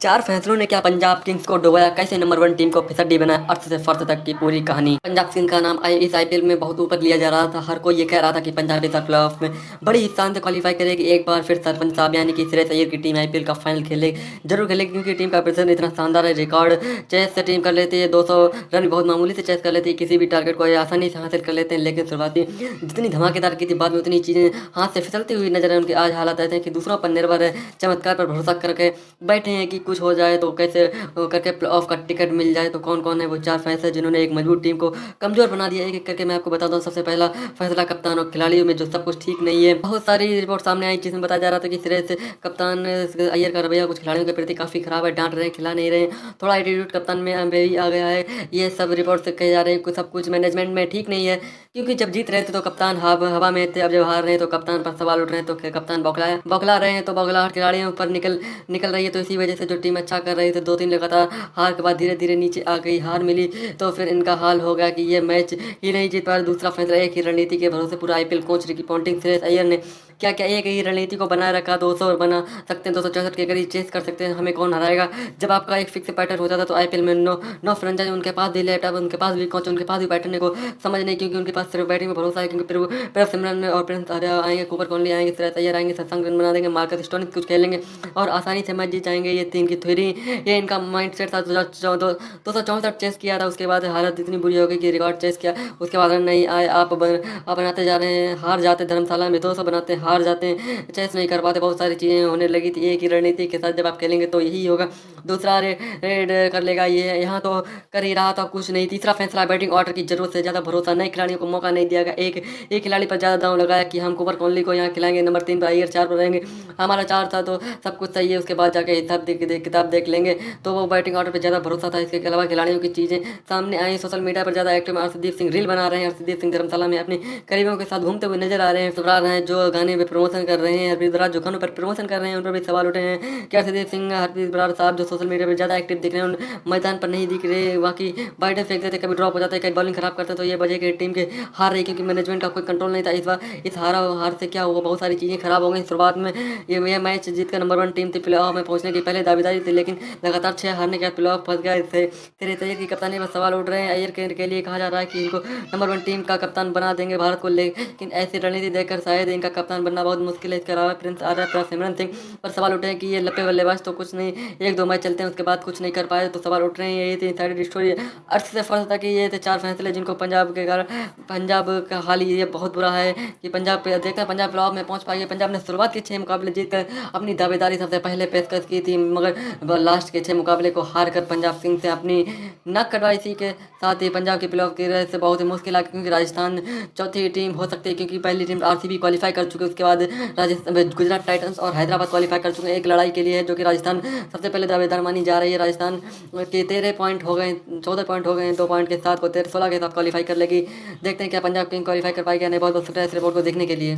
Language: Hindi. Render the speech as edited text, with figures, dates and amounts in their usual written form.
चार फैसलों ने क्या पंजाब किंग्स को डुबोया, कैसे नंबर वन टीम को फिसड्डी बनाया, अर्थ से फर्श तक की पूरी कहानी। पंजाब किंग्स का नाम इस आईपीएल में बहुत ऊपर लिया जा रहा था। हर कोई ये कह रहा था कि पंजाब इस बार प्लेऑफ में बड़ी ही शान से क्वालिफाई करेगी। एक बार फिर सरपंच साहब यानी कि श्रेयस अय्यर की टीम आईपीएल का फाइनल खेले जरूर खेलेगी, क्योंकि टीम का प्रेजेंस इतना शानदार है। रिकॉर्ड चेस से टीम कर लेती है, 200 रन बहुत मामूली से चेस कर लेती है, किसी भी टारगेट को आसानी से हासिल कर लेते हैं। लेकिन शुरुआती जितनी धमाकेदार की थी, बाद में उतनी चीज़ें हाथ से फिसलती हुई नजर है। उनके आज हालात ऐसे हैं कि दूसरों पर निर्भर है, चमत्कार पर भरोसा करके बैठे हैं कि कुछ हो जाए तो कैसे करके प्ले ऑफ का टिकट मिल जाए। तो कौन कौन है वो चार फैसले जिन्होंने एक मजबूत टीम को कमजोर बना दिया, एक एक करके मैं आपको बताता हूँ। सबसे पहला फैसला कप्तान और खिलाड़ियों में जो सब कुछ ठीक नहीं है। बहुत सारी रिपोर्ट सामने आई जिसमें बताया जा रहा था कि श्रेयस कप्तान अय्यर का रवैया कुछ खिलाड़ियों के प्रति काफी खराब है, डांट रहे हैं, खिला नहीं रहे, थोड़ा एटीट्यूड कप्तान में भी आ गया है। ये सब रिपोर्ट से कहे जा रहे हैं कि सब कुछ मैनेजमेंट में ठीक नहीं है, क्योंकि जब जीत रहे थे तो कप्तान हवा में थे, अब जब हार रहे हैं तो कप्तान पर सवाल उठ रहे हैं, तो कप्तान बौखला रहे हैं, तो बौखलाहट खिलाड़ियों पर निकल रही है। तो इसी वजह से जो टीम अच्छा कर रही थी, 2-3 लगातार हार के बाद धीरे धीरे नीचे आ गई, हार मिली, तो फिर इनका हाल हो गया कि ये मैच ही नहीं जीत पा रहे। दूसरा फैसला एक ही रणनीति के भरोसे पूरा IPL coach Ricky Ponting Shreyas Iyer ने क्या क्या एक ही रणनीति को बनाए रखा। 200 बना सकते हैं, 264 के करीब चेस कर सकते हैं, हमें कौन हराएगा। जब आपका एक फिक्स पैटर्न होता था तो आईपीएल में नो फ्रेंचाइज उनके पास भी लेटअप, उनके पास भी कोच, उनके पास भी पैटर्न को समझ नहीं, क्योंकि उनके पास सिर्फ बैटिंग में भरोसा है। क्योंकि फिर सिमरन और प्रिंस आर्या आएंगे, कूपर कॉनली आएंगे, श्रेयस अय्यर आएंगे, शशांक रन बना देंगे, मार्कस स्टोनिस कुछ खेलेंगे और आसानी से मैच जीत जाएंगे। ये टीम की थ्योरी, ये इनका माइंड सेट था। 264 चेस किया था, उसके बाद हालत इतनी बुरी हो गई कि रिकॉर्ड चेस किया, उसके बाद रन नहीं आए। आप बनाते जा रहे हैं, हार जाते, धर्मशाला में 200 बनाते हार जाते हैं, चेस नहीं कर पाते, बहुत सारी चीज़ें होने लगी थी। एक ही रणनीति के साथ जब आप खेलेंगे तो यही होगा। दूसरा रेड कर लेगा, ये यहाँ तो कर ही रहा था, कुछ नहीं। तीसरा फैसला बैटिंग ऑर्डर की जरूरत से ज़्यादा भरोसा, नए खिलाड़ियों को मौका नहीं दिया गया। एक खिलाड़ी पर ज़्यादा दांव लगाया कि हम कुपर कॉनली को यहाँ खिलाएंगे, नंबर 3 पर अय्यर, 4 पर रहेंगे। हमारा 4 था तो सब कुछ सही है, उसके बाद जाके किताब देख लेंगे। तो वो बैटिंग ऑर्डर पर ज़्यादा भरोसा था। इसके अलावा खिलाड़ियों की चीज़ें सामने आई। सोशल मीडिया पर ज़्यादा एक्टिव अर्शदीप सिंह रील बना रहे हैं, अर्शदीप सिंह धर्मशाला में अपने करीबियों के साथ घूमते हुए नजर आ रहे हैं। सुबरार हैं जो गाने पे प्रमोशन कर रहे हैं, हरप्रीत बरार जो गानों पर प्रमोशन कर रहे हैं, उन पर भी सवाल उठे हैं कि अर्शदीप सिंह, हरप्रीत बरार साहब जो सोशल मीडिया पर ज़्यादा एक्टिव दिख रहे हैं, उन मैदान पर नहीं दिख रहे। बाकी बैटर फेंक देते, कभी ड्रॉप हो जाते, कभी बॉलिंग खराब करते, तो ये वजह की टीम के हार रही, क्योंकि मैनेजमेंट का कोई कंट्रोल नहीं था। इस बार इस हार से क्या हुआ, बहुत सारी चीज़ें खराब हो गई। शुरुआत में ये मैच जीतकर नंबर 1 टीम थी, प्ले ऑफ में पहुंचने की पहले दावेदारी थी, लेकिन लगातार 6 हारने के बाद प्ले ऑफ फंस गया। इससे श्रेयस अय्यर की कप्तानी पर सवाल उठ रहे हैं। अय्यर के लिए कहा जा रहा है कि इनको नंबर 1 टीम का कप्तान बना देंगे भारत को, लेकिन ऐसी रणनीति देखकर शायद इनका कप्तान बनना बहुत मुश्किल है। इसके अलावा प्रिंस आर्या पर सिमरन सिंह पर सवाल उठे हैं कि ये लप्पे बल्लेबाज तो कुछ नहीं, 1-2 मैच चलते हैं उसके बाद कुछ नहीं कर पाए, तो सवाल उठ रहे हैं। यही थी साइड स्टोरी अर्थ से फर्श तक। ये थे 4 फैसले जिनको पंजाब के कारण पंजाब का हाल ये बहुत बुरा है कि पंजाब पे देखकर पंजाब प्ले ऑफ में पहुंच पाई है। पंजाब ने शुरुआत के 6 मुकाबले जीतकर अपनी दावेदारी सबसे पहले पेशकश की थी, मगर लास्ट के 6 मुकाबले को हार कर पंजाब किंग्स से अपनी नक कटवाई। इसी के साथ ही पंजाब की प्ले ऑफ की वजह से बहुत ही मुश्किल है, क्योंकि राजस्थान चौथी टीम हो सकती है, क्योंकि पहली टीम आरसीबी क्वालिफाई कर चुकी है, उसके बाद राजस्थान, गुजरात टाइटन्स और हैदराबाद क्वालिफाई कर चुके हैं। एक लड़ाई के लिए है जो कि राजस्थान सबसे पहले दावेदार मानी जा रही है। राजस्थान के 13 पॉइंट हो गए, 14 पॉइंट हो गए, 2 पॉइंट के साथ को 16 के साथ क्वालिफाई कर लेगी। देखते हैं क्या पंजाब किंग क्वालिफाई कर पाएगी या नहीं। बहुत बहुत शुक्रिया इस रिपोर्ट को देखने के लिए।